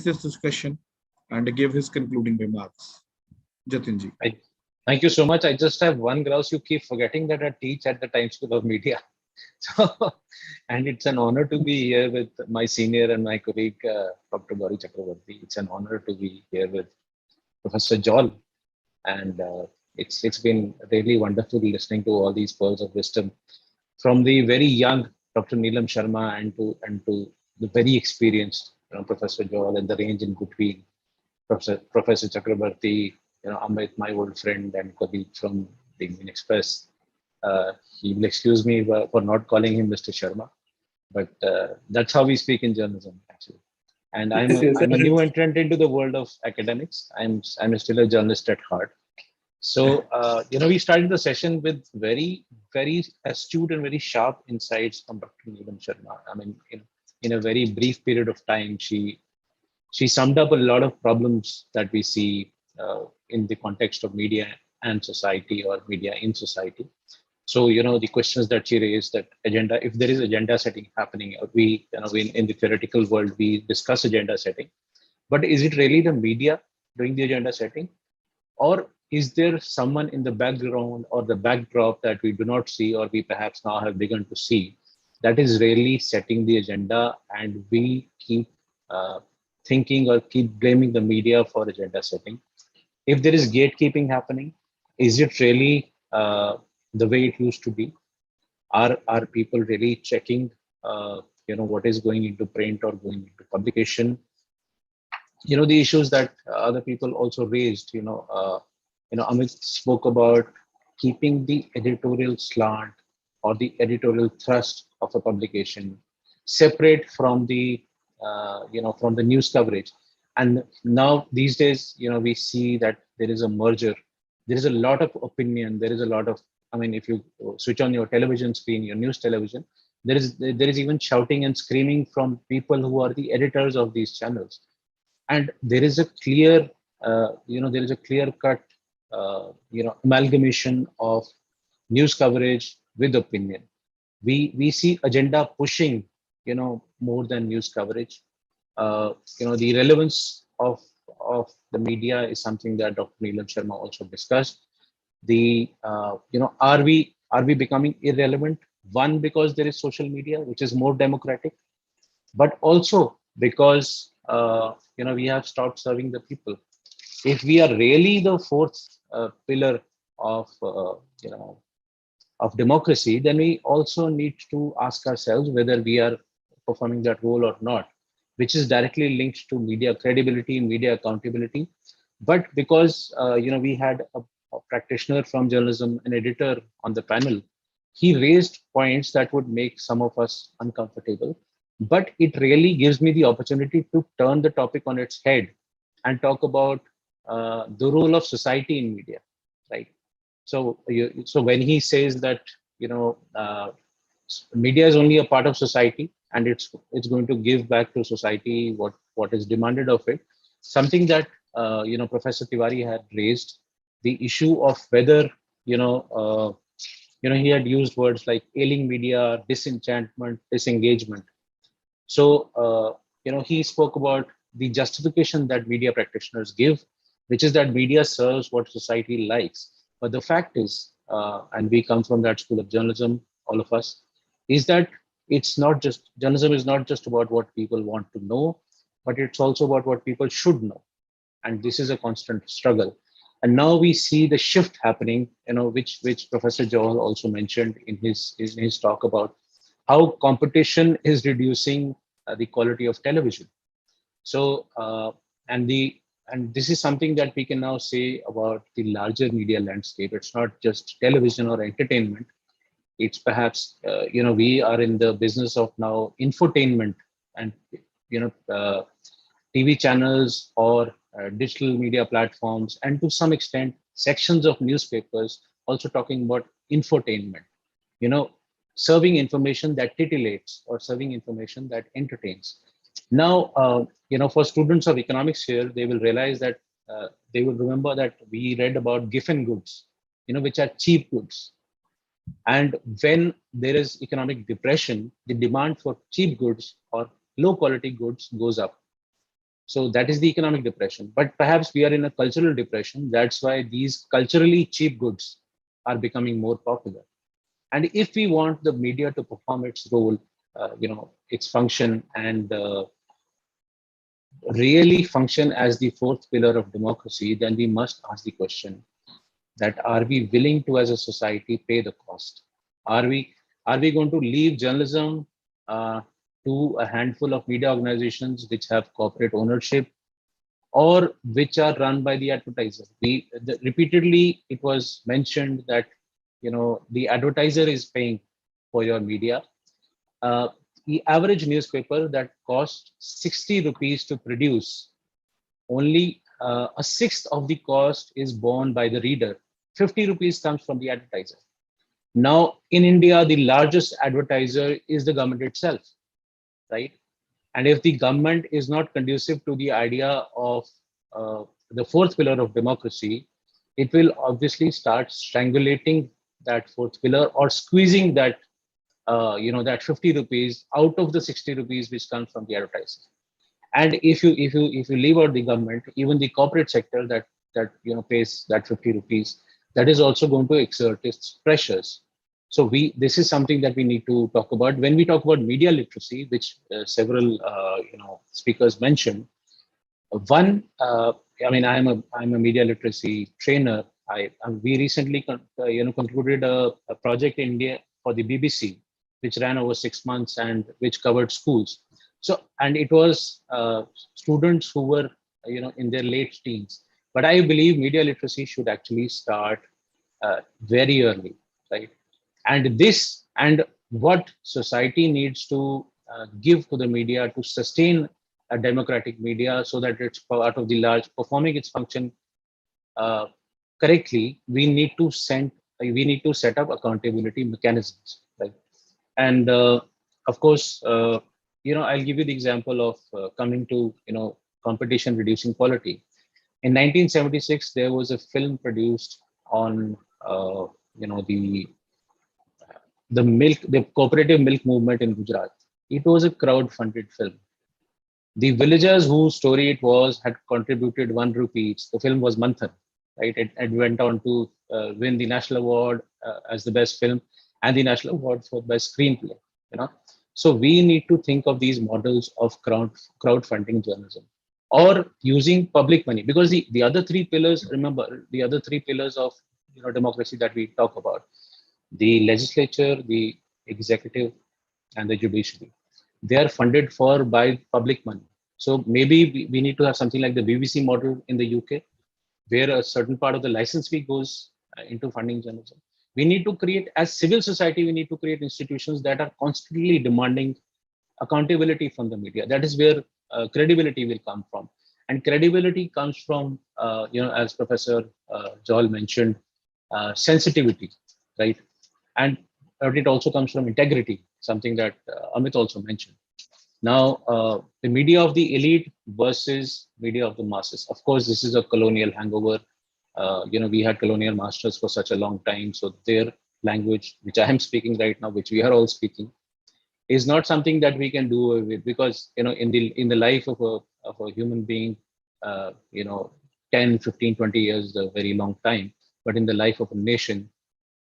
this discussion and give his concluding remarks. Jatinji. I, Thank you so much. I just have one grouse. You keep forgetting that I teach at the Times School of Media. So, and it's an honor to be here with my senior and my colleague, Dr. Gauri Chakravarti. It's an honor to be here with Professor Jol. And it's been really wonderful listening to all these pearls of wisdom from the very young Dr. Neelam Sharma and to the very experienced Professor Jol and the range in between Professor Chakrabarti, Amit, my old friend and colleague from the Indian Express. He will excuse me for not calling him Mr. Sharma, but that's how we speak in journalism, actually. And I'm a new entrant into the world of academics. I'm still a journalist at heart. So we started the session with very, very astute and very sharp insights from Dr. Neelam Sharma. I mean, in a very brief period of time, she summed up a lot of problems that we see in the context of media and society, or media in society. So, the questions that she raised, that agenda, if there is agenda setting happening, we in the theoretical world, we discuss agenda setting, but is it really the media doing the agenda setting? Or is there someone in the background or the backdrop that we do not see, or we perhaps now have begun to see, that is really setting the agenda, and we keep thinking or keep blaming the media for agenda setting? If there is gatekeeping happening, is it really the way it used to be? Are people really checking what is going into print or going into publication? The issues that other people also raised, Amit spoke about keeping the editorial slant or the editorial thrust of a publication separate from the from the news coverage. And now these days, we see that there is a merger. There is a lot of opinion. There is a lot of, if you switch on your television screen, your news television, there is even shouting and screaming from people who are the editors of these channels. And there is a clear, there is a clear cut, amalgamation of news coverage with opinion. We see agenda pushing, more than news coverage. The relevance of the media is something that Dr. Neelam Sharma also discussed. Are we becoming irrelevant? One, because there is social media, which is more democratic, but also because we have stopped serving the people. If we are really the fourth pillar of of democracy, then we also need to ask ourselves whether we are performing that role or not, which is directly linked to media credibility, media accountability. But because we had a practitioner from journalism, an editor on the panel, he raised points that would make some of us uncomfortable. But it really gives me the opportunity to turn the topic on its head and talk about the role of society in media, right? So, so when he says that media is only a part of society, and it's going to give back to society what is demanded of it, something that Professor Tiwari had raised, the issue of whether he had used words like ailing media, disenchantment, disengagement. So he spoke about the justification that media practitioners give, which is that media serves what society likes. But the fact is, and we come from that school of journalism, all of us, is that it's not just, journalism is not just about what people want to know, but it's also about what people should know. And this is a constant struggle. And now we see the shift happening, which Professor Johal also mentioned in his talk about how competition is reducing the quality of television. So, and this is something that we can now say about the larger media landscape. It's not just television or entertainment. It's perhaps, we are in the business of now infotainment, and, TV channels or digital media platforms, and to some extent, sections of newspapers also talking about infotainment, serving information that titillates or serving information that entertains. Now, for students of economics here, they will realize that they will remember that we read about Giffen goods, which are cheap goods. And when there is economic depression, the demand for cheap goods or low quality goods goes up. So that is the economic depression. But perhaps we are in a cultural depression. That's why these culturally cheap goods are becoming more popular. And if we want the media to perform its role, its function, and really function as the fourth pillar of democracy, then we must ask the question that are we willing to, as a society, pay the cost? Are we going to leave journalism to a handful of media organizations which have corporate ownership, or which are run by the advertiser? Repeatedly it was mentioned that the advertiser is paying for your media. The average newspaper that costs 60 rupees to produce, only a sixth of the cost is borne by the reader. 50 rupees comes from the advertiser. Now, in India, the largest advertiser is the government itself, right? And if the government is not conducive to the idea of the fourth pillar of democracy, it will obviously start strangulating that fourth pillar, or squeezing that that 50 rupees out of the 60 rupees which comes from the advertiser. And if you leave out the government, even the corporate sector that pays that 50 rupees, that is also going to exert its pressures. So this is something that we need to talk about when we talk about media literacy, which several speakers mentioned. One, I'm a media literacy trainer. We recently concluded a project in India for the BBC, which ran over 6 months and which covered schools. So, and it was students who were in their late teens. But I believe media literacy should actually start very early, right? And what society needs to give to the media to sustain a democratic media, so that it's part of the large performing its function uh, correctly, we need to set up accountability mechanisms, right? And of course, I'll give you the example of coming to competition reducing quality. In 1976, there was a film produced on the cooperative milk movement in Gujarat. It was a crowd-funded film. The villagers whose story it was had contributed 1 rupee each. The film was Manthan, right? It went on to win the national award as the best film, and the national award for best screenplay. So we need to think of these models of crowdfunding journalism, or using public money, because the other three pillars. Remember, the other three pillars of democracy that we talk about: the legislature, the executive, and the judiciary. They are funded for by public money. So maybe we need to have something like the BBC model in the UK, where a certain part of the license fee goes into funding journalism. We need to create, as civil society, we need to create institutions that are constantly demanding accountability from the media. That is where credibility will come from. And credibility comes from, as Professor Joel mentioned, sensitivity, right? And it also comes from integrity, something that Amit also mentioned. Now, the media of the elite versus media of the masses. Of course, this is a colonial hangover. We had colonial masters for such a long time, so their language, which I am speaking right now, which we are all speaking, is not something that we can do away with, because in the life of a human being, 10, 15, 20 years is a very long time. But in the life of a nation,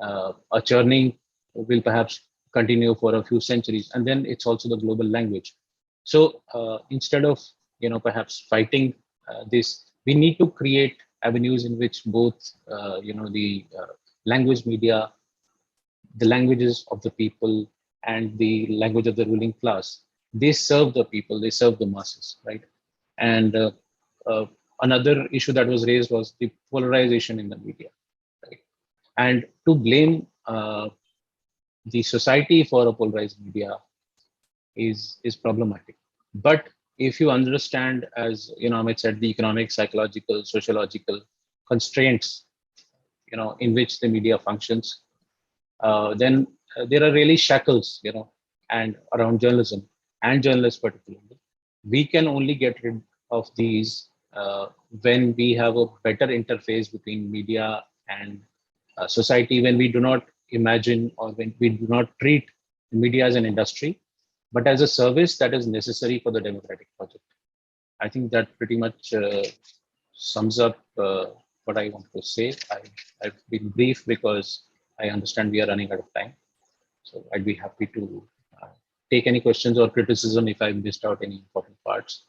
a churning will perhaps continue for a few centuries, and then it's also the global language. So instead of perhaps fighting this, we need to create avenues in which both the language media, the languages of the people, and the language of the ruling class, they serve the people, they serve the masses, right? And another issue that was raised was the polarization in the media, right? And to blame the society for a polarized media is problematic. But if you understand, as Amit said, the economic, psychological, sociological constraints, in which the media functions, then there are really shackles, and around journalism and journalists particularly. We can only get rid of these when we have a better interface between media and society, when we do not imagine, or when we do not treat media as an industry, but as a service that is necessary for the democratic project. I think that pretty much sums up what I want to say. I've been brief because I understand we are running out of time. So I'd be happy to take any questions or criticism if I missed out any important parts.